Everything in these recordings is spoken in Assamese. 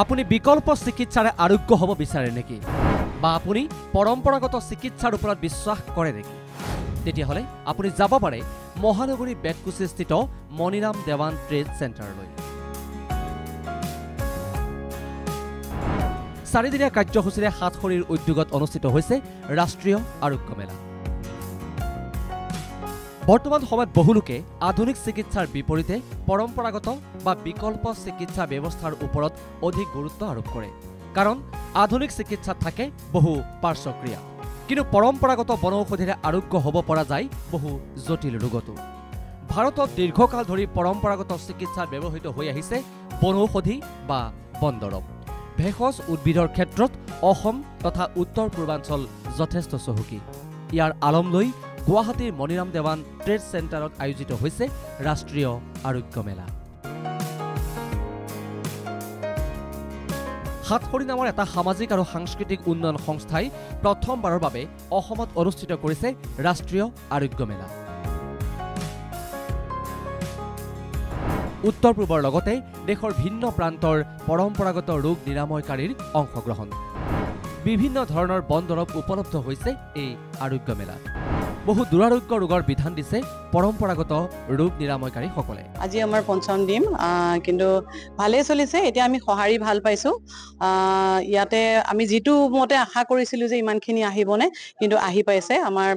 আপুনি বিকল্প চিকিৎসাৰে আৰোগ্য হ'ব বিচাৰে নেকি বা আপুনি পৰম্পৰাগত চিকিৎসাৰ ওপৰত বিশ্বাস কৰে নেকি তেতিয়াহ'লে আপুনি যাব পাৰে মহানগৰী বেতকুছিস্থিত মণিৰাম দেৱান ট্ৰেড চেণ্টাৰলৈ। 4 দিনীয়া কাৰ্যসূচীৰে সাতখৰীৰ উদ্যোগত অনুষ্ঠিত হৈছে ৰাষ্ট্ৰীয় আৰোগ্য মেলা। বৰ্তমান সময়ত বহু লোকে আধুনিক চিকিৎসাৰ বিপৰীতে পৰম্পৰাগত বা বিকল্প চিকিৎসা ব্যৱস্থাৰ ওপৰত অধিক গুৰুত্ব আৰোপ কৰে, কাৰণ আধুনিক চিকিৎসাত থাকে বহু পাৰ্শ্বক্ৰিয়া, কিন্তু পৰম্পৰাগত বনৌষধিৰে আৰোগ্য হ'ব পৰা যায় বহু জটিল ৰোগতো। ভাৰতত দীৰ্ঘকাল ধৰি পৰম্পৰাগত চিকিৎসাত ব্যৱহৃত হৈ আহিছে বনৌষধি বা বনদৰৱ। ভেষজ উদ্ভিদৰ ক্ষেত্ৰত অসম তথা উত্তৰ পূৰ্বাঞ্চল যথেষ্ট চহকী। ইয়াৰ আলম লৈ গুৱাহাটীৰ মণিৰাম দেৱান ট্ৰেড চেণ্টাৰত আয়োজিত হৈছে ৰাষ্ট্ৰীয় আৰোগ্য মেলা। সাতখৰী নামৰ এটা সামাজিক আৰু সাংস্কৃতিক উন্নয়ন সংস্থাই প্ৰথমবাৰৰ বাবে অসমত অনুষ্ঠিত কৰিছে ৰাষ্ট্ৰীয় আৰোগ্য মেলা। উত্তৰ পূৰ্বৰ লগতে দেশৰ ভিন্ন প্ৰান্তৰ পৰম্পৰাগত ৰোগ নিৰাময়কাৰীৰ অংশগ্ৰহণ। বিভিন্ন ধৰণৰ বনদৰৱ উপলব্ধ হৈছে এই আৰোগ্য মেলাত। বহু দুৰাৰোগ্য ৰোগৰ বিধান দিছে পৰম্পৰাগত ৰোগ নিৰাময়কাৰীসকলে। আজি আমাৰ ৫ম দিন, কিন্তু ভালেই চলিছে। এতিয়া আমি সঁহাৰি ভাল পাইছোঁ। ইয়াতে আমি যিটো মতে আশা কৰিছিলোঁ যে ইমানখিনি আহিবনে, কিন্তু আহি পাইছে। আমাৰ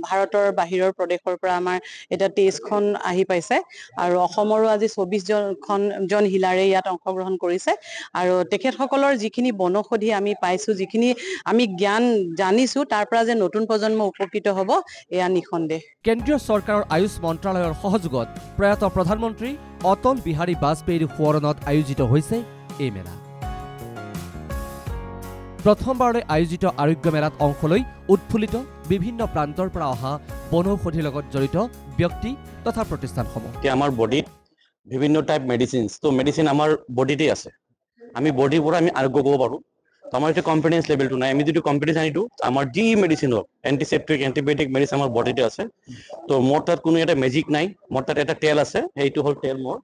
ভাৰতৰ বাহিৰৰ প্ৰদেশৰ পৰা আমাৰ এতিয়া 23খন আহি পাইছে, আৰু অসমৰো আজি 24জন হিলাৰে ইয়াত অংশগ্ৰহণ কৰিছে। আৰু তেখেতসকলৰ যিখিনি বনৌষধি আমি পাইছোঁ, যিখিনি আমি জ্ঞান জানিছোঁ, তাৰ পৰা যে নতুন প্ৰজন্ম উপকৃত হ'ব এয়া নিঃসন্দেহ। কেন্দ্ৰীয় চৰকাৰৰ আয়ুষ মন্ত্ৰালয়ৰ সহযোগত প্ৰয়াত প্ৰধানমন্ত্ৰী অটল বিহাৰী বাজপেয়ীৰ সোঁৱৰণত আয়োজিত হৈছে এই মেলা। প্ৰথমবাৰলৈ আয়োজিত আৰোগ্য মেলাত অংশ লৈ উৎফুল্লিত বিভিন্ন প্ৰান্তৰ পৰা অহা বনৌষধিৰ লগত জড়িত ব্যক্তি তথা প্ৰতিষ্ঠানসমূহ। আমাৰ বডিত বিভিন্ন টাইপ মেডিচিন, তো মেডিচিন আমাৰ বডিতে আছে। আমি বডিৰ পৰা আমি আৰোগ্য কৰিব পাৰোঁ। তো আমাৰ এতিয়া কনফিডেন্স লেভেলটো নাই। আমি যিটো কনফিডেন্স আনিটো আমাৰ যি মেডিচিন হওক, এণ্টিচেপ্টিক এণ্টিবায়টিক মেডিচিন আমাৰ বডিতে আছে। তো মোৰ তাত কোনো এটা মেজিক নাই। মোৰ তাত এটা তেল আছে, সেইটো হ'ল তেল মোৰ।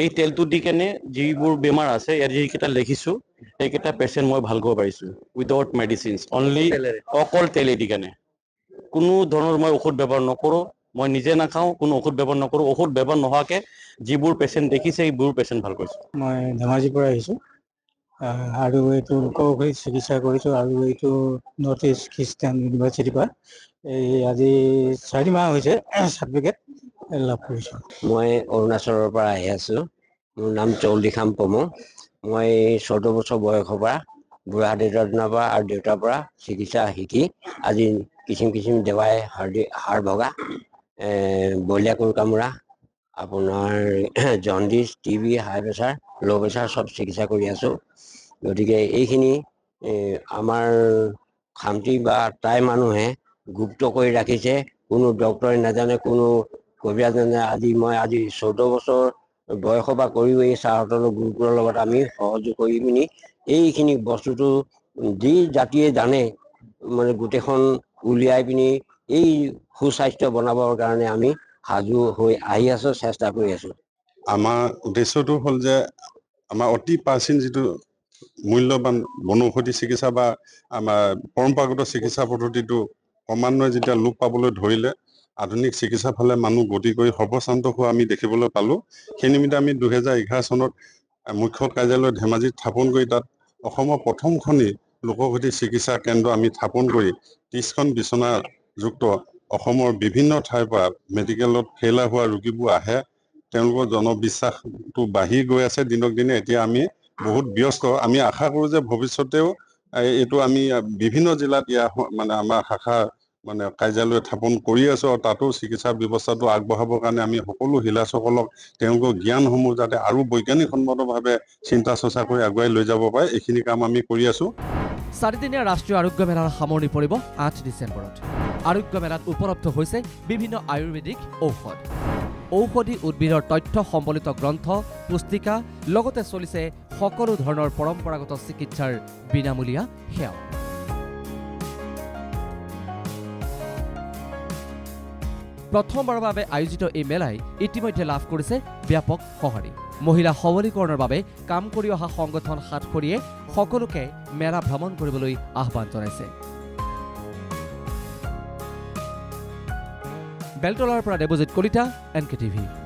এই তেলটো দি কেনে যিবোৰ বেমাৰ আছে, ইয়াত যিকেইটা লিখিছোঁ, সেইকেইটা পেচেণ্ট মই ভাল কৰিব পাৰিছোঁ উইদাউট মেডিচিনছ, অনলি অকল তেলে দি কেনে। কোনো ধৰণৰ মই ঔষধ ব্যৱহাৰ নকৰোঁ। মই নিজে নাখাওঁ, কোনো ঔষধ ব্যৱহাৰ নকৰোঁ। ঔষধ ব্যৱহাৰ নোহোৱাকৈ যিবোৰ পেচেণ্ট দেখিছে, সেইবোৰ পেচেণ্ট ভাল কৰিছোঁ। মই ধেমাজিৰ পৰা আহিছোঁ, আৰু এইটো লোকৌষধি চিকিৎসা কৰিছোঁ, আৰু এইটো নৰ্থ ইষ্ট খ্ৰীষ্টান ইউনিভাৰ্চিটিৰ পৰা এই আজি 4 মাহ হৈছে চাৰ্টিফিকেট লাভ কৰিছোঁ। মই অৰুণাচলৰ পৰা আহি আছোঁ। মোৰ নাম চৌলিখাম পমো। মই 14 বছৰ বয়সৰ পৰা বুঢ়া দেউতাৰ দিনৰ পৰা আৰু দেউতাৰ পৰা চিকিৎসা শিকি আজি কিচিম দেৱাই হাড় ভগা, বলিয়া কোৰ কামোৰা, আপোনাৰ জণ্ডিছ, টিবি, হাই প্ৰেছাৰ, ল' প্ৰেছাৰ চব চিকিৎসা কৰি আছোঁ। গতিকে এইখিনি আমাৰ খামতি বা টাই মানুহে গুপ্ত কৰি ৰাখিছে। কোনো ডক্তৰে নাজানে, কোনো কবিৰাজ নাজানে। মই 14 বছৰ বয়সৰ পৰা কৰিও এই ছাৰহঁতৰ গুৰুকুলৰ লগত আমি সহযোগ কৰি পিনি এইখিনি বস্তুটো যি জাতিয়ে জানে, মানে গোটেইখন উলিয়াই পিনি এই সুস্বাস্থ্য বনাবৰ কাৰণে আমি সাজু হৈ আহি আছোঁ, চেষ্টা কৰি আছোঁ। আমাৰ উদ্দেশ্যটো হ'ল যে আমাৰ অতি প্ৰাচীন যিটো মূল্যৱান বনৌষধি চিকিৎসা বা আমাৰ পৰম্পৰাগত চিকিৎসা পদ্ধতিটো ক্ৰমান্বয়ে যেতিয়া লোপ পাবলৈ ধৰিলে, আধুনিক চিকিৎসাৰ ফালে মানুহ গতি কৰি সৰ্বশ্ৰান্ত হোৱা আমি দেখিবলৈ পালোঁ। সেই নিমিত্তে আমি 2011 চনত মুখ্য কাৰ্যালয় ধেমাজিত স্থাপন কৰি তাত অসমৰ প্ৰথমখনি লোকৌষধি চিকিৎসা কেন্দ্ৰ আমি স্থাপন কৰি 30খন বিচনাযুক্ত অসমৰ বিভিন্ন ঠাইৰ পৰা মেডিকেলত ফেইলাৰ হোৱা ৰোগীবোৰ আহে। তেওঁলোকৰ জনবিশ্বাসটো বাঢ়ি গৈ আছে দিনক দিনে। এতিয়া আমি বহুত ব্যস্ত। আমি আশা কৰোঁ যে ভৱিষ্যতেও এইটো আমি বিভিন্ন জিলাত মানে আমাৰ শাখা কাৰ্যালয় স্থাপন কৰি আছোঁ, আৰু তাতো চিকিৎসা ব্যৱস্থাটো আগবঢ়াবৰ কাৰণে আমি সকলো হিলাচসকলক তেওঁলোকৰ জ্ঞানসমূহ যাতে আৰু বৈজ্ঞানিকসন্মতভাৱে চিন্তা চৰ্চা কৰি আগুৱাই লৈ যাব পাৰে, এইখিনি কাম আমি কৰি আছোঁ। 4 দিনীয়া ৰাষ্ট্ৰীয় আৰোগ্য মেলাৰ সামৰণি পৰিব 8 ডিচেম্বৰত। আৰোগ্য মেলাত উপলব্ধ হৈছে বিভিন্ন আয়ুৰ্বেদিক ঔষধ, ঔষধি উদ্ভিদৰ তথ্য সম্বলিত গ্ৰন্থ, পুস্তিকা, লগতে চলিছে সকলো ধৰণৰ পৰম্পৰাগত চিকিৎসাৰ বিনামূলীয়া সেৱা। প্ৰথমবাৰৰ বাবে আয়োজিত এই মেলাই ইতিমধ্যে লাভ কৰিছে ব্যাপক সঁহাৰি। মহিলা সবলীকৰণৰ বাবে কাম কৰি অহা সংগঠন সাতখৰীয়ে সকলোকে মেলা ভ্ৰমণ কৰিবলৈ আহ্বান জনাইছে। বেলতলাৰ পৰা দেৱজিৎ কলিতা, NKTV।